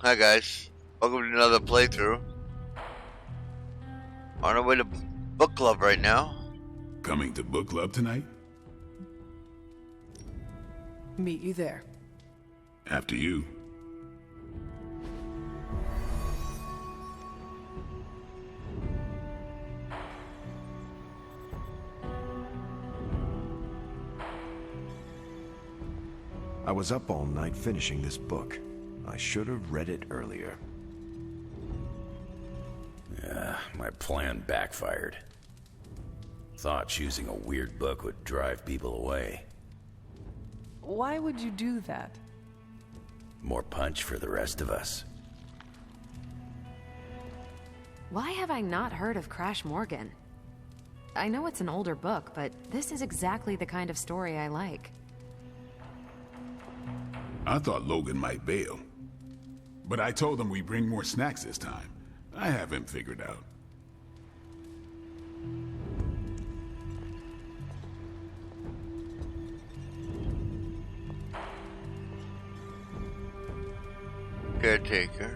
Hi guys, welcome to another playthrough. On our way to book club right now. Coming to book club tonight? Meet you there. After you. I was up all night finishing this book. I should have read it earlier. Yeah, my plan backfired. Thought choosing a weird book would drive people away. Why would you do that? More punch for the rest of us. Why have I not heard of Crash Morgan? I know it's an older book, but this is exactly the kind of story I like. I thought Logan might bail. But I told him we bring more snacks this time. I have him figured out. Caretaker.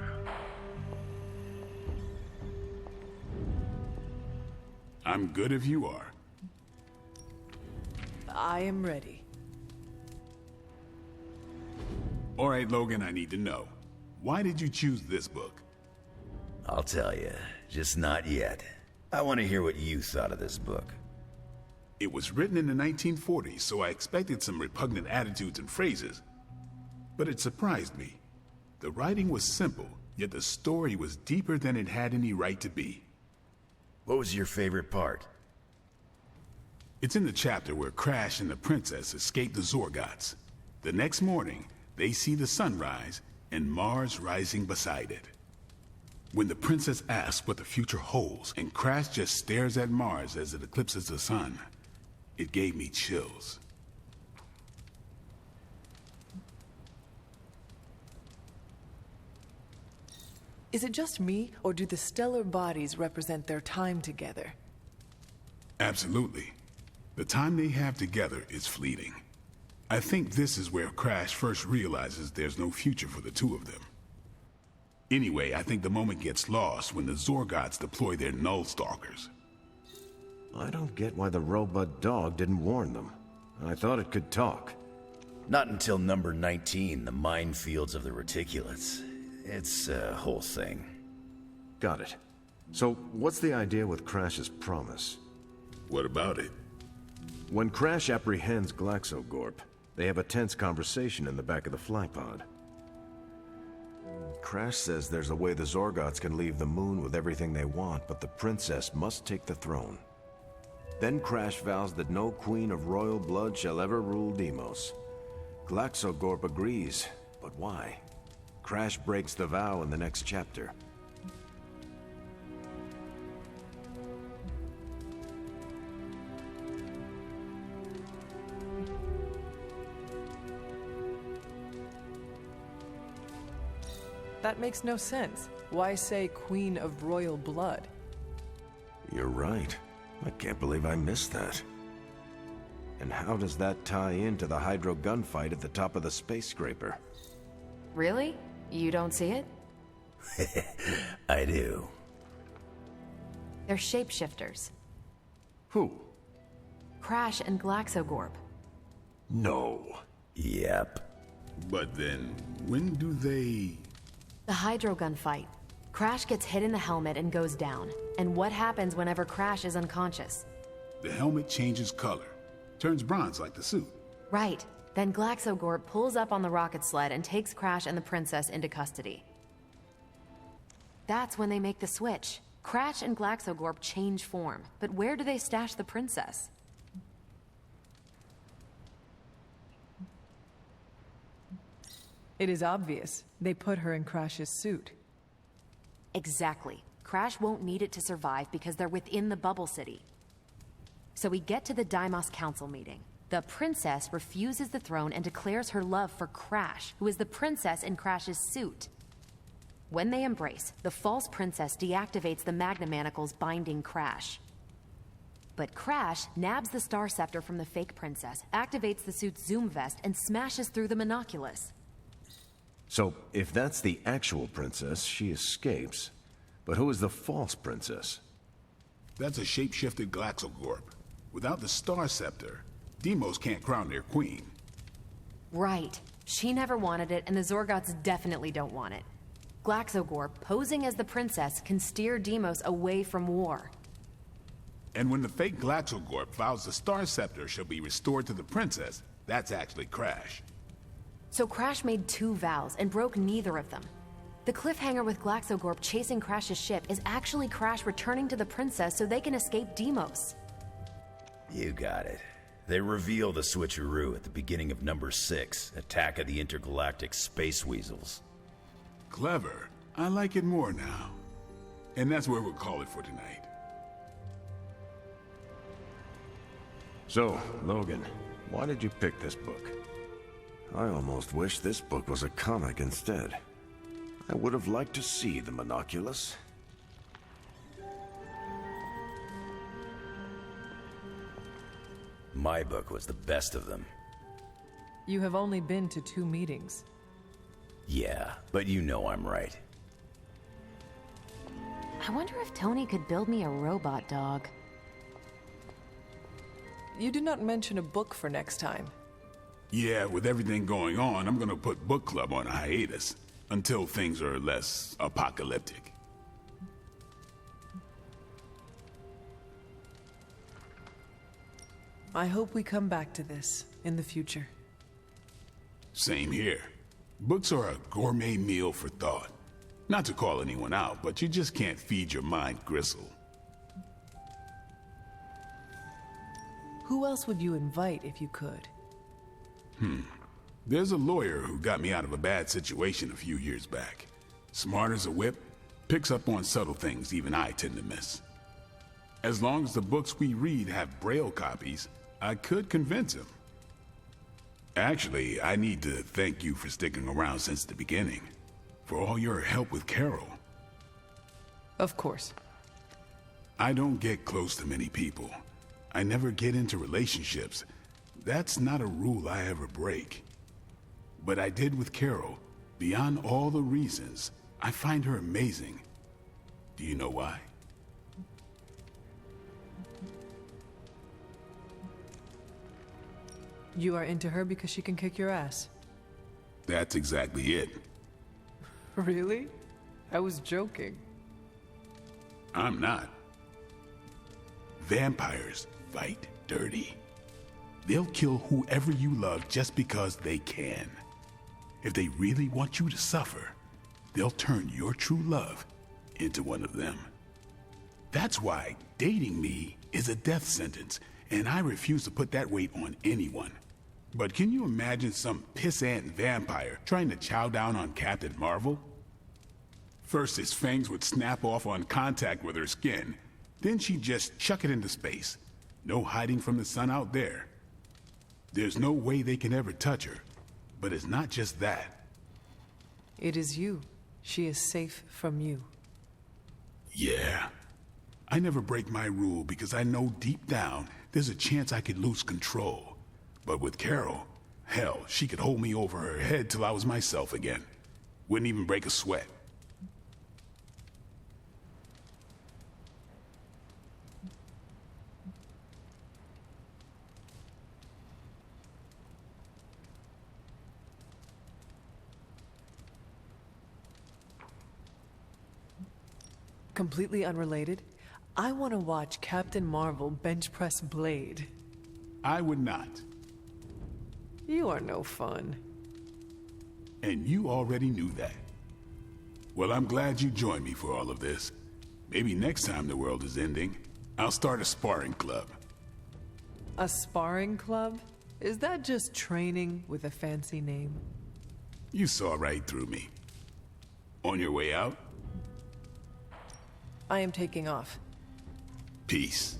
I'm good if you are. I am ready. All right, Logan, I need to know. Why did you choose this book? I'll tell you, just not yet. I want to hear what you thought of this book. It was written in the 1940s, so I expected some repugnant attitudes and phrases. But it surprised me. The writing was simple, yet the story was deeper than it had any right to be. What was your favorite part? It's in the chapter where Crash and the princess escape the Zorgots. The next morning, they see the sun rise and Mars rising beside it. When the princess asks what the future holds and Crash just stares at Mars as it eclipses the sun, it gave me chills. Is it just me, or do the stellar bodies represent their time together? Absolutely. The time they have together is fleeting. I think this is where Crash first realizes there's no future for the two of them. Anyway, I think the moment gets lost when the Zorgots deploy their Null Stalkers. I don't get why the robot dog didn't warn them. I thought it could talk. Not until number 19, the minefields of the reticulates. It's a whole thing. Got it. So, what's the idea with Crash's promise? What about it? When Crash apprehends Glaxogorp, they have a tense conversation in the back of the flypod. Crash says there's a way the Zorgots can leave the moon with everything they want, but the princess must take the throne. Then Crash vows that no queen of royal blood shall ever rule Deimos. Glaxogorp agrees, but why? Crash breaks the vow in the next chapter. That makes no sense. Why say Queen of Royal Blood? You're right. I can't believe I missed that. And how does that tie into the Hydro gunfight at the top of the space scraper? Really? You don't see it? I do. They're shapeshifters. Who? Crash and Glaxogorp. No. Yep. But then, when do they... The hydrogun fight. Crash gets hit in the helmet and goes down. And what happens whenever Crash is unconscious? The helmet changes color. Turns bronze like the suit. Right. Then Glaxogorp pulls up on the rocket sled and takes Crash and the princess into custody. That's when they make the switch. Crash and Glaxogorp change form. But where do they stash the princess? It is obvious. They put her in Crash's suit. Exactly. Crash won't need it to survive because they're within the bubble city. So we get to the Deimos Council meeting. The princess refuses the throne and declares her love for Crash, who is the princess in Crash's suit. When they embrace, the false princess deactivates the Magna Manacles binding Crash. But Crash nabs the Star Scepter from the fake princess, activates the suit's Zoom vest, and smashes through the Monoculus. So, if that's the actual princess, she escapes. But who is the false princess? That's a shape-shifted Glaxogorp. Without the Star Scepter, Deimos can't crown their queen. Right. She never wanted it, and the Zorgots definitely don't want it. Glaxogorp, posing as the princess, can steer Deimos away from war. And when the fake Glaxogorp vows the Star Scepter shall be restored to the princess, that's actually Crash. So Crash made 2 vows and broke neither of them. The cliffhanger with Glaxogorp chasing Crash's ship is actually Crash returning to the princess so they can escape Deimos. You got it. They reveal the switcheroo at the beginning of number 6, Attack of the Intergalactic Space Weasels. Clever. I like it more now. And that's where we'll call it for tonight. So, Logan, why did you pick this book? I almost wish this book was a comic instead. I would have liked to see the Monoculus. My book was the best of them. You have only been to 2 meetings. Yeah, but you know I'm right. I wonder if Tony could build me a robot dog. You did not mention a book for next time. Yeah, with everything going on, I'm gonna put book club on a hiatus until things are less apocalyptic. I hope we come back to this in the future. Same here. Books are a gourmet meal for thought. Not to call anyone out, but you just can't feed your mind gristle. Who else would you invite if you could? There's a lawyer who got me out of a bad situation a few years back. Smart as a whip, picks up on subtle things even I tend to miss. As long as the books we read have Braille copies, I could convince him. Actually, I need to thank you for sticking around since the beginning. For all your help with Carol. Of course. I don't get close to many people. I never get into relationships. That's not a rule I ever break. But I did with Carol. Beyond all the reasons, I find her amazing. Do you know why? You are into her because she can kick your ass. That's exactly it. Really? I was joking. I'm not. Vampires fight dirty. They'll kill whoever you love just because they can. If they really want you to suffer, they'll turn your true love into one of them. That's why dating me is a death sentence, and I refuse to put that weight on anyone. But can you imagine some pissant vampire trying to chow down on Captain Marvel? First, his fangs would snap off on contact with her skin. Then she'd just chuck it into space. No hiding from the sun out there. There's no way they can ever touch her. But it's not just that. It is you. She is safe from you. Yeah. I never break my rule because I know deep down there's a chance I could lose control. But with Carol, hell, she could hold me over her head till I was myself again. Wouldn't even break a sweat. Completely unrelated, I want to watch Captain Marvel bench press Blade. I would not. You are no fun. And you already knew that. Well, I'm glad you joined me for all of this. Maybe next time the world is ending, I'll start a sparring club. A sparring club? Is that just training with a fancy name? You saw right through me. On your way out? I am taking off. Peace.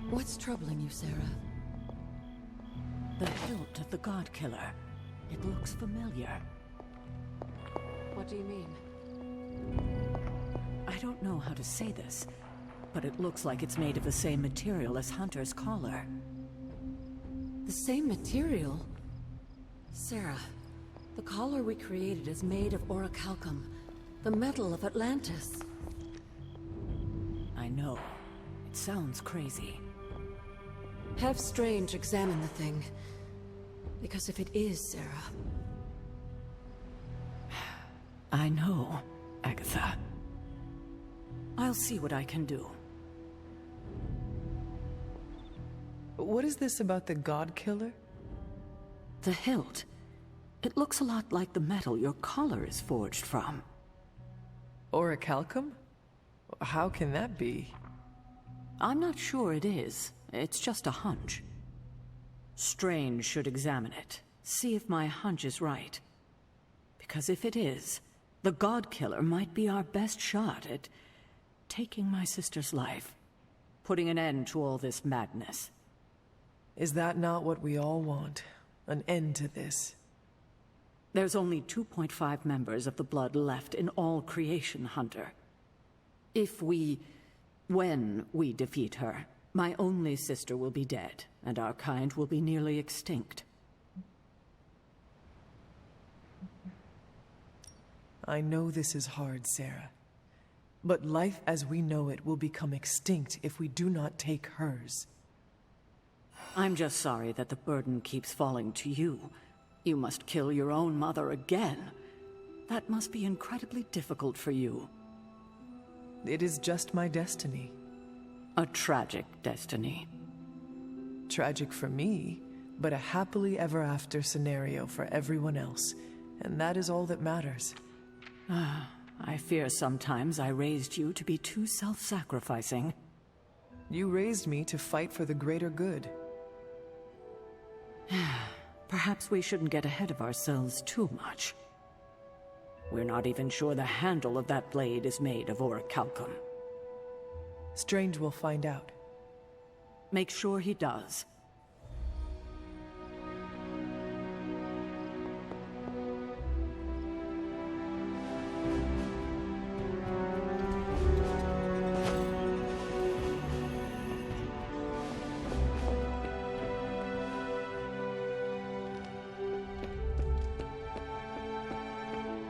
What's troubling you, Sarah? The hilt of the God Killer. It looks familiar. What do you mean? I don't know how to say this, but it looks like it's made of the same material as Hunter's collar. The same material? Sarah, the collar we created is made of orichalcum, the metal of Atlantis. I know. It sounds crazy. Have Strange examine the thing. Because if it is, Sarah... I know, Agatha. I'll see what I can do. What is this about the God Killer? The hilt. It looks a lot like the metal your collar is forged from. Orichalcum? How can that be? I'm not sure it is. It's just a hunch. Strange should examine it. See if my hunch is right. Because if it is, the God Killer might be our best shot at taking my sister's life. Putting an end to all this madness. Is that not what we all want? An end to this? There's only 2.5 members of the Blood left in all creation, Hunter. When we defeat her, my only sister will be dead, and our kind will be nearly extinct. I know this is hard, Sarah. But life as we know it will become extinct if we do not take hers. I'm just sorry that the burden keeps falling to you. You must kill your own mother again. That must be incredibly difficult for you. It is just my destiny. A tragic destiny. Tragic for me, but a happily ever after scenario for everyone else. And that is all that matters. I fear sometimes I raised you to be too self-sacrificing. You raised me to fight for the greater good. Perhaps we shouldn't get ahead of ourselves too much. We're not even sure the handle of that blade is made of orichalcum. Strange will find out. Make sure he does.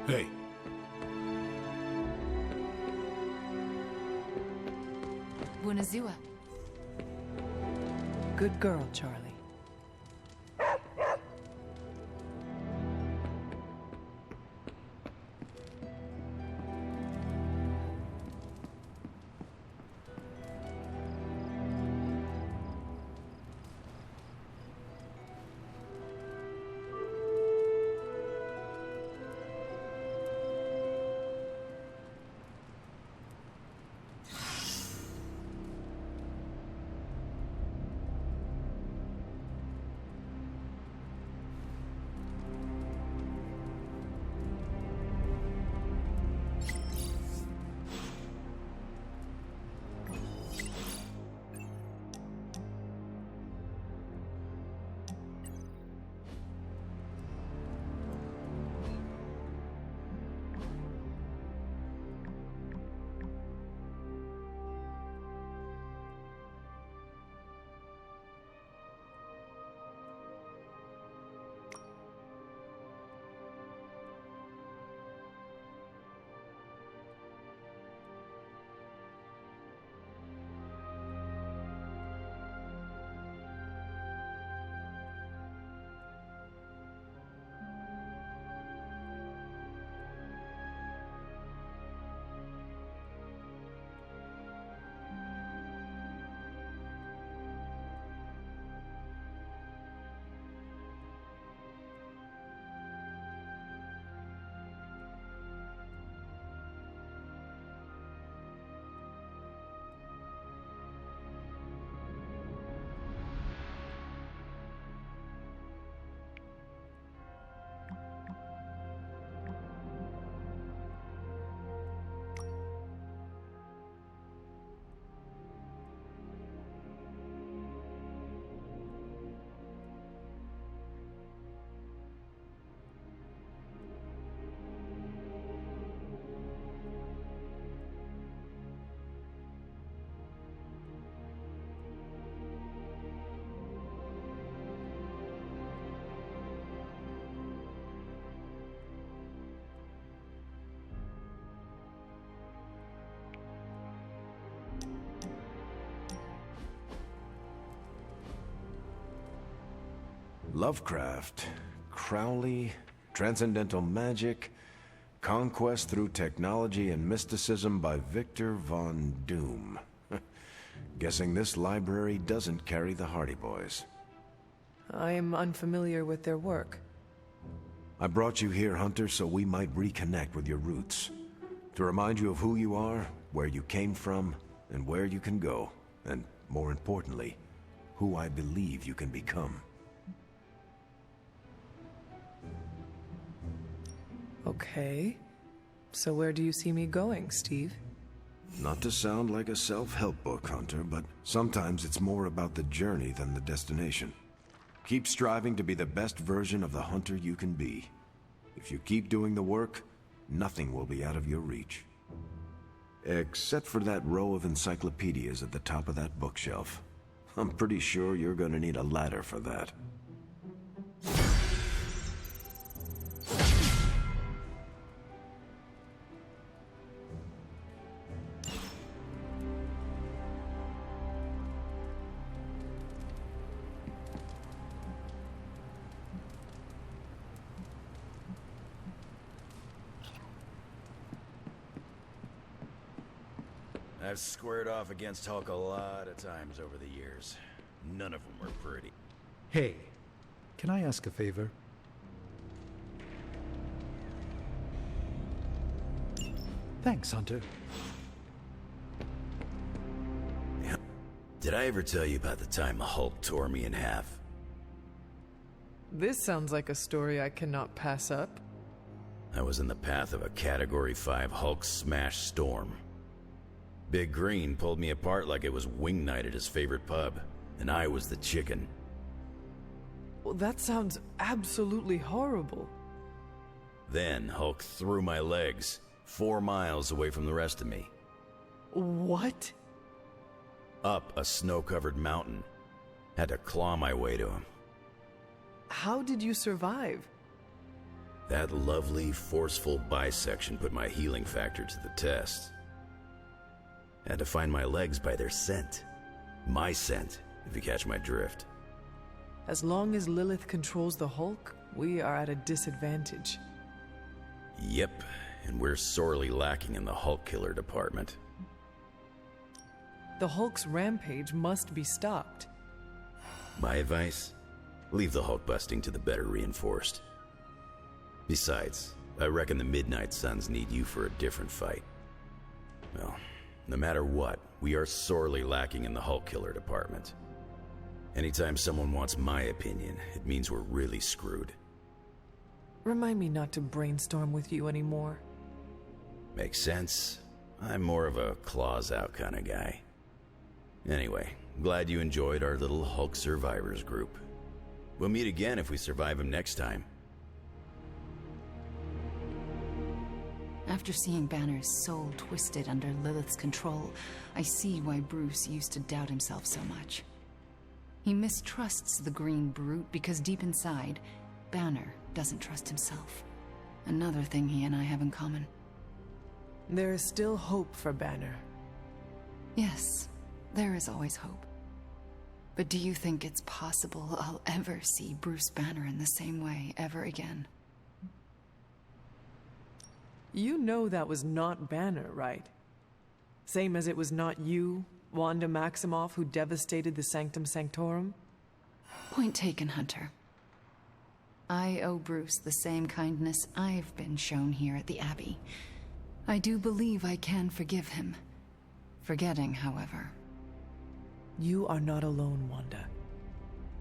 Hey, Bunazua. Good girl, Charlie. Lovecraft, Crowley, transcendental magic, conquest through technology and mysticism by Victor Von Doom. Guessing this library doesn't carry the Hardy Boys. I am unfamiliar with their work. I brought you here, Hunter, so we might reconnect with your roots. To remind you of who you are, where you came from, and where you can go. And, more importantly, who I believe you can become. Okay. So where do you see me going, Steve? Not to sound like a self-help book, Hunter, but sometimes it's more about the journey than the destination. Keep striving to be the best version of the Hunter you can be. If you keep doing the work, nothing will be out of your reach. Except for that row of encyclopedias at the top of that bookshelf. I'm pretty sure you're gonna need a ladder for that. I've squared off against Hulk a lot of times over the years. None of them were pretty. Hey, can I ask a favor? Thanks, Hunter. Did I ever tell you about the time the Hulk tore me in half? This sounds like a story I cannot pass up. I was in the path of a Category 5 Hulk smash storm. Big Green pulled me apart like it was wing night at his favorite pub, and I was the chicken. Well, that sounds absolutely horrible. Then Hulk threw my legs 4 miles away from the rest of me. What? Up a snow-covered mountain. Had to claw my way to him. How did you survive? That lovely, forceful bisection put my healing factor to the test. Had to find my legs by their scent. My scent, if you catch my drift. As long as Lilith controls the Hulk, we are at a disadvantage. Yep, and we're sorely lacking in the Hulk killer department. The Hulk's rampage must be stopped. My advice? Leave the Hulk busting to the better reinforced. Besides, I reckon the Midnight Suns need you for a different fight. Well, no matter what, we are sorely lacking in the Hulk killer department. Anytime someone wants my opinion, it means we're really screwed. Remind me not to brainstorm with you anymore. Makes sense. I'm more of a claws out kind of guy. Anyway, glad you enjoyed our little Hulk survivors group. We'll meet again if we survive him next time. After seeing Banner's soul twisted under Lilith's control, I see why Bruce used to doubt himself so much. He mistrusts the green brute because deep inside, Banner doesn't trust himself. Another thing he and I have in common. There is still hope for Banner. Yes, there is always hope. But do you think it's possible I'll ever see Bruce Banner in the same way ever again? You know that was not Banner, right? Same as it was not you, Wanda Maximoff, who devastated the Sanctum Sanctorum? Point taken, Hunter. I owe Bruce the same kindness I've been shown here at the Abbey. I do believe I can forgive him. Forgetting, however. You are not alone, Wanda.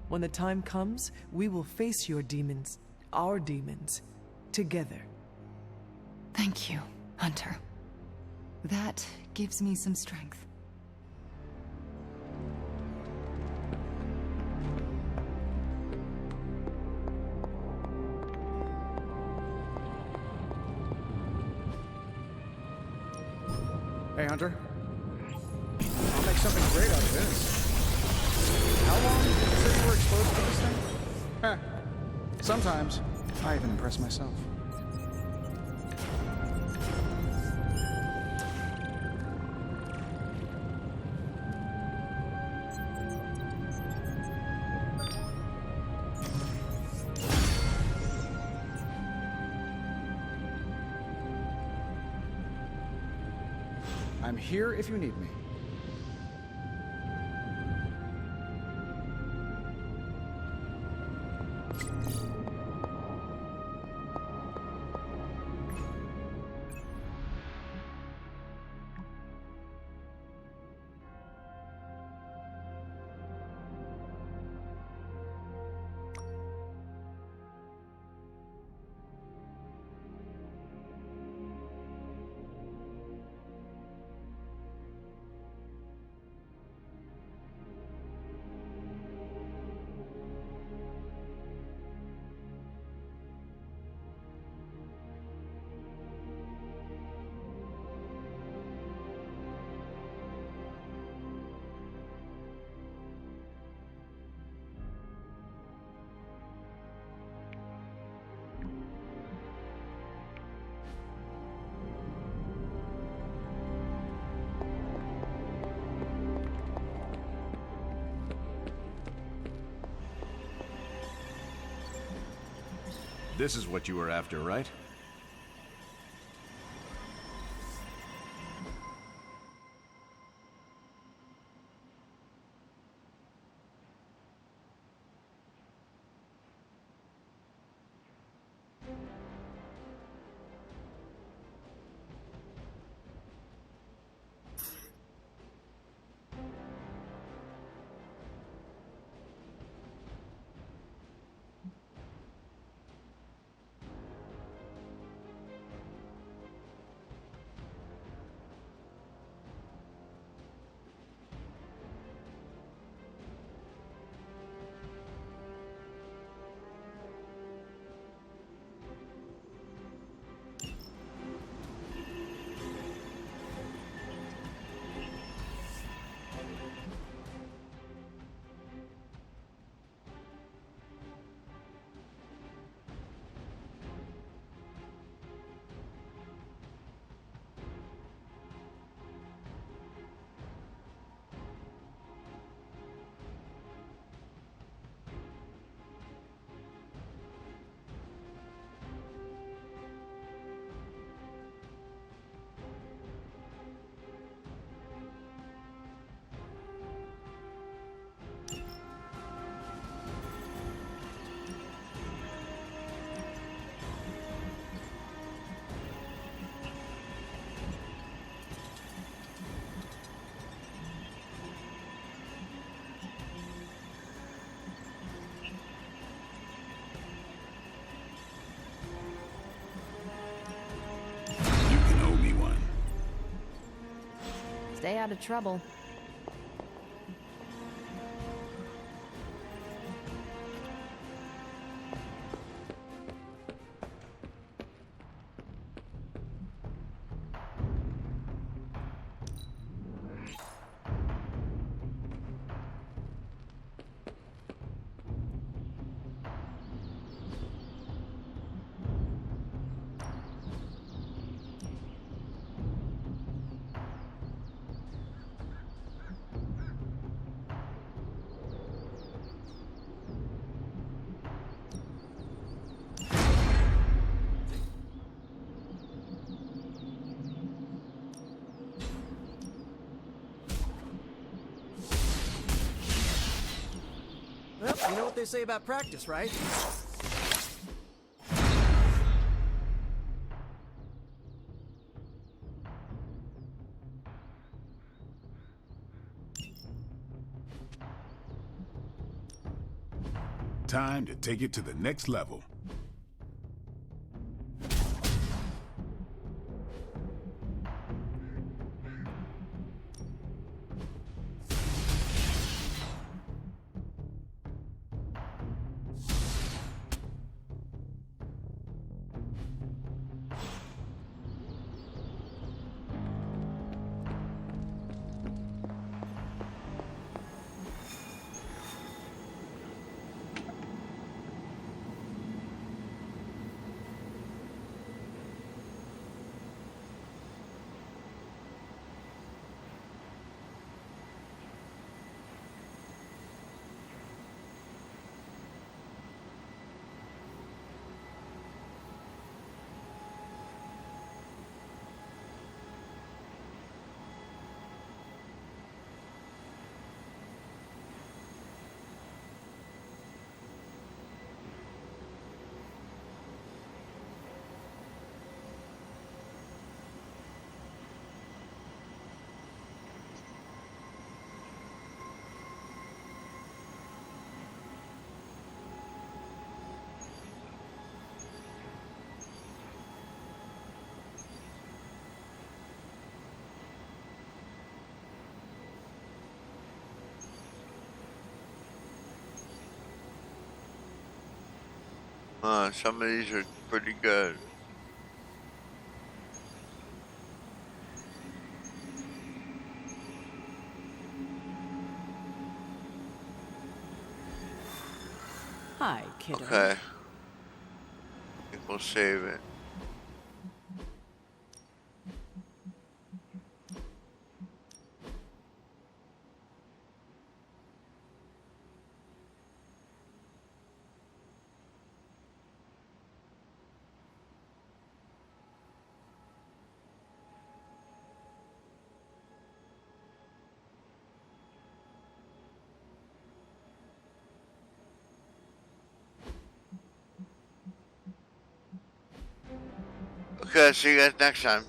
When the time comes, we will face your demons, our demons, together. Thank you, Hunter. That gives me some strength. Hey, Hunter. I'll make something great out of this. How long did you say you were exposed to this thing? Sometimes I even impress myself. I'm here if you need me. This is what you were after, right? You can owe me one. Stay out of trouble. Well, you know what they say about practice, right? Time to take it to the next level. Some of these are pretty good. Hi, kiddo. Okay. I think we'll save it. Okay, see you guys next time.